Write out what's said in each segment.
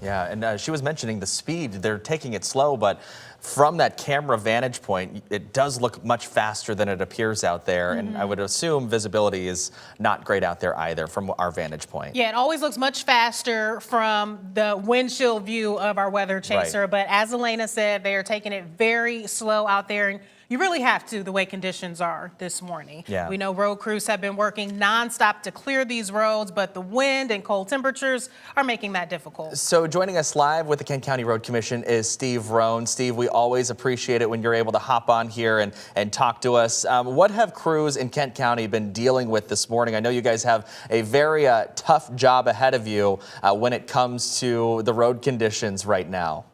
Yeah, and she was mentioning the speed. They're taking it slow, but from that camera vantage point, it does look much faster than it appears out there. And I would assume visibility is not great out there either from our vantage point. Yeah, it always looks much faster from the windshield view of our weather chaser. Right. But as Elena said, they are taking it very slow out there. And you really have to, the way conditions are this morning. Yeah. We know road crews have been working nonstop to clear these roads, but the wind and cold temperatures are making that difficult. So joining us live with the Kent County Road Commission is Steve Roon. Steve, we always appreciate it when you're able to hop on here and talk to us. What have crews in Kent County been dealing with this morning? I know you guys have a very tough job ahead of you when it comes to the road conditions right now.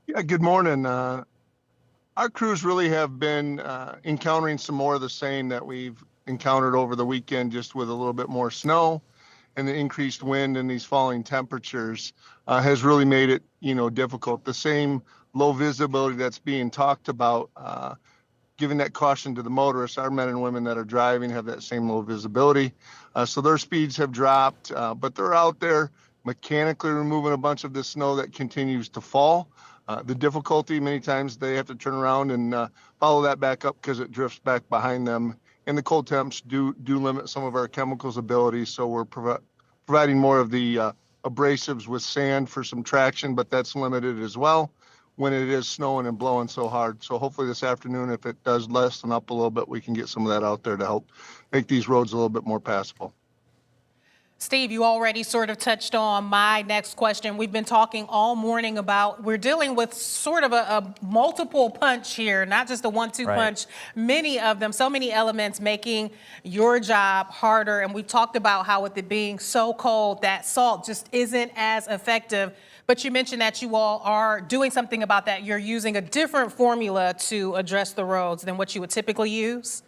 Yeah, good morning. Our crews really have been encountering some more of the same that we've encountered over the weekend, just with a little bit more snow and the increased wind and these falling temperatures has really made it, difficult. The same low visibility that's being talked about, giving that caution to the motorists. Our men and women that are driving have that same low visibility. So their speeds have dropped, but they're out there mechanically removing a bunch of the snow that continues to fall. The difficulty, many times they have to turn around and follow that back up because it drifts back behind them. And the cold temps do limit some of our chemicals ability. So we're providing more of the abrasives with sand for some traction, but that's limited as well when it is snowing and blowing so hard. So hopefully this afternoon, if it does lessen up a little bit, we can get some of that out there to help make these roads a little bit more passable. Steve, you already sort of touched on my next question. We've been talking all morning about we're dealing with sort of a multiple punch here, not just a 1-2 punch, many of them, so many elements making your job harder. And we talked about how with it being so cold, that salt just isn't as effective. But you mentioned that you all are doing something about that. You're using a different formula to address the roads than what you would typically use.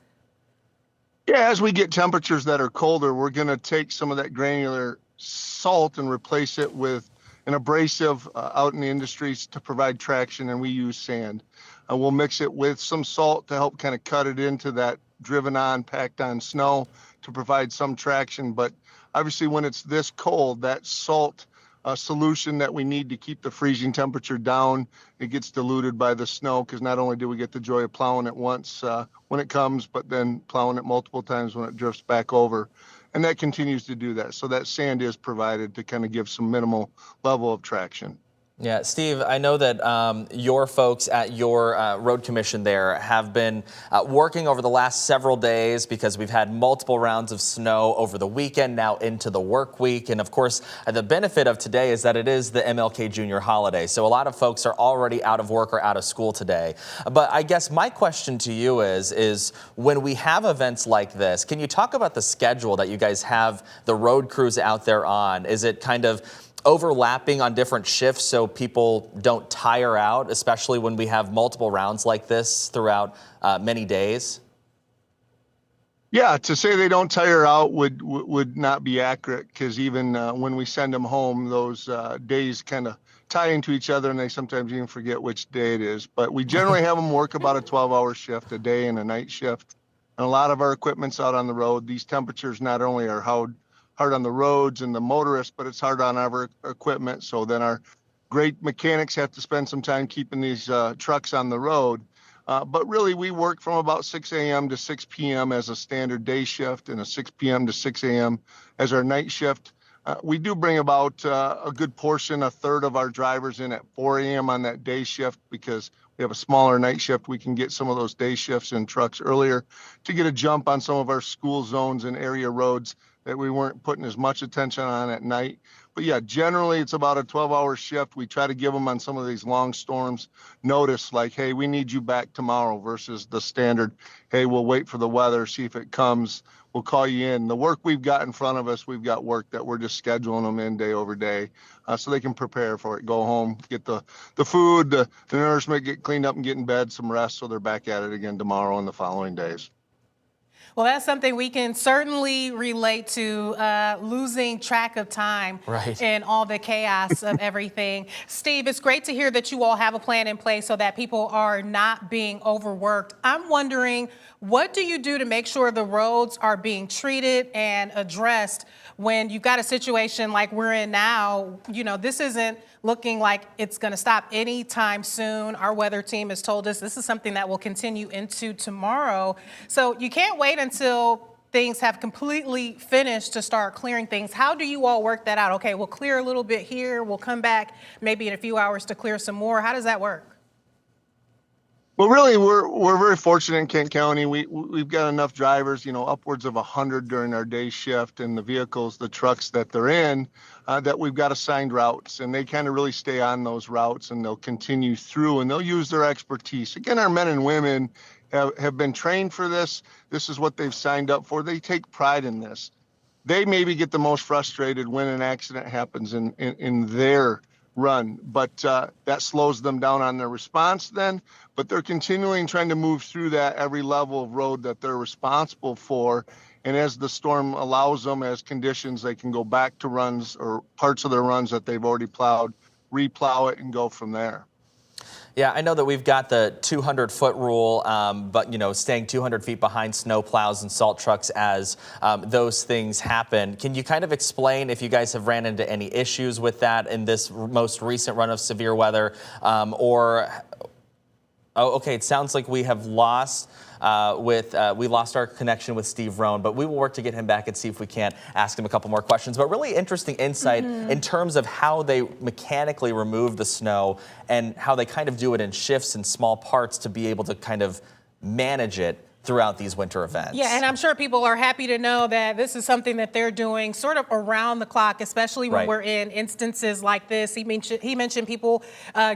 Yeah, as we get temperatures that are colder, we're going to take some of that granular salt and replace it with an abrasive out in the industries to provide traction, and we use sand. We'll mix it with some salt to help kind of cut it into that driven on, packed on snow to provide some traction. But obviously when it's this cold, that salt solution that we need to keep the freezing temperature down, it gets diluted by the snow, because not only do we get the joy of plowing it once when it comes, but then plowing it multiple times when it drifts back over. And that continues to do that. So that sand is provided to kind of give some minimal level of traction. Yeah, Steve, I know that your folks at your road commission there have been working over the last several days because we've had multiple rounds of snow over the weekend, now into the work week. And of course, the benefit of today is that it is the MLK Junior holiday. So a lot of folks are already out of work or out of school today. But I guess my question to you is when we have events like this, can you talk about the schedule that you guys have the road crews out there on? Is it kind of overlapping on different shifts so people don't tire out, especially when we have multiple rounds like this throughout many days? Yeah, to say they don't tire out would not be accurate, because even when we send them home, those days kind of tie into each other and they sometimes even forget which day it is. But we generally have them work about a 12-hour shift a day and a night shift. And a lot of our equipment's out on the road. These temperatures not only are hard on the roads and the motorists, but it's hard on our equipment. So then our great mechanics have to spend some time keeping these trucks on the road. But really, we work from about 6 a.m. to 6 p.m. as a standard day shift, and a 6 p.m. to 6 a.m. as our night shift. We do bring about a good portion, a third of our drivers in at 4 a.m. on that day shift, because we have a smaller night shift. We can get some of those day shifts in trucks earlier to get a jump on some of our school zones and area roads that we weren't putting as much attention on at night. But yeah, generally it's about a 12-hour shift. We try to give them on some of these long storms notice, like, hey, we need you back tomorrow, versus the standard, hey, we'll wait for the weather, see if it comes, we'll call you in. The work we've got in front of us, we've got work that we're just scheduling them in day over day, so they can prepare for it, go home, get the food, the nourishment, get cleaned up and get in bed, some rest, so they're back at it again tomorrow and the following days. Well, that's something we can certainly relate to, losing track of time in all the chaos of everything. Steve, it's great to hear that you all have a plan in place so that people are not being overworked. I'm wondering, What do you do to make sure the roads are being treated and addressed when you've got a situation like we're in now? You know, this isn't looking like it's going to stop anytime soon. Our weather team has told us this is something that will continue into tomorrow. So you can't wait until things have completely finished to start clearing things. How do you all work that out? Okay, we'll clear a little bit here. We'll come back maybe in a few hours to clear some more. How does that work? Well, really, we're very fortunate in Kent County. We've got enough drivers, you know, upwards of 100 during our day shift, and the vehicles, the trucks that they're in, that we've got assigned routes, and they kind of really stay on those routes, and they'll continue through, and they'll use their expertise. Again, our men and women have been trained for this. This is what they've signed up for. They take pride in this. They maybe get the most frustrated when an accident happens in their run, but that slows them down on their response then, but they're continuing trying to move through that every level of road that they're responsible for. And as the storm allows them, as conditions, they can go back to runs or parts of their runs that they've already plowed, replow it and go from there. Yeah, I know that we've got the 200-foot rule, but, you know, staying 200 feet behind snow plows and salt trucks as those things happen. Can you kind of explain if you guys have ran into any issues with that in this most recent run of severe weather? Okay, it sounds like we have lost we lost our connection with Steve Roon, but we will work to get him back and see if we can't ask him a couple more questions. But really interesting insight in terms of how they mechanically remove the snow and how they kind of do it in shifts and small parts to be able to kind of manage it throughout these winter events. Yeah, and I'm sure people are happy to know that this is something that they're doing sort of around the clock, especially when we're in instances like this. He mentioned people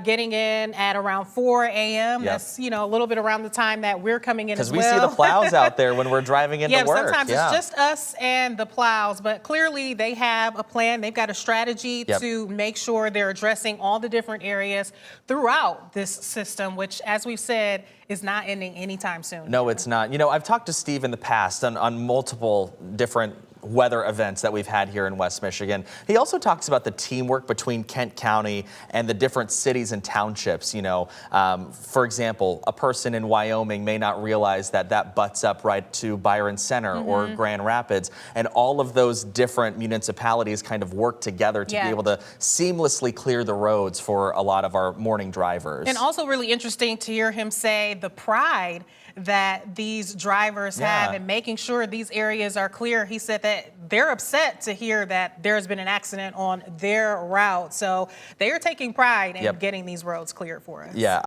getting in at around 4 a.m. That's, you know, a little bit around the time that we're coming in as well. Because we see the plows out there when we're driving into work. Sometimes it's just us and the plows, but clearly they have a plan. They've got a strategy to make sure they're addressing all the different areas throughout this system, which, as we've said, is not ending anytime soon. No, it's not. You know, I've talked to Steve in the past on multiple different weather events that we've had here in West Michigan. He also talks about the teamwork between Kent County and the different cities and townships. You know, for example, a person in Wyoming may not realize that that butts up right to Byron Center or Grand Rapids, and all of those different municipalities kind of work together to be able to seamlessly clear the roads for a lot of our morning drivers. And also really interesting to hear him say the pride that these drivers have in making sure these areas are clear. He said that they're upset to hear that there's been an accident on their route. So they are taking pride in getting these roads cleared for us. Yeah.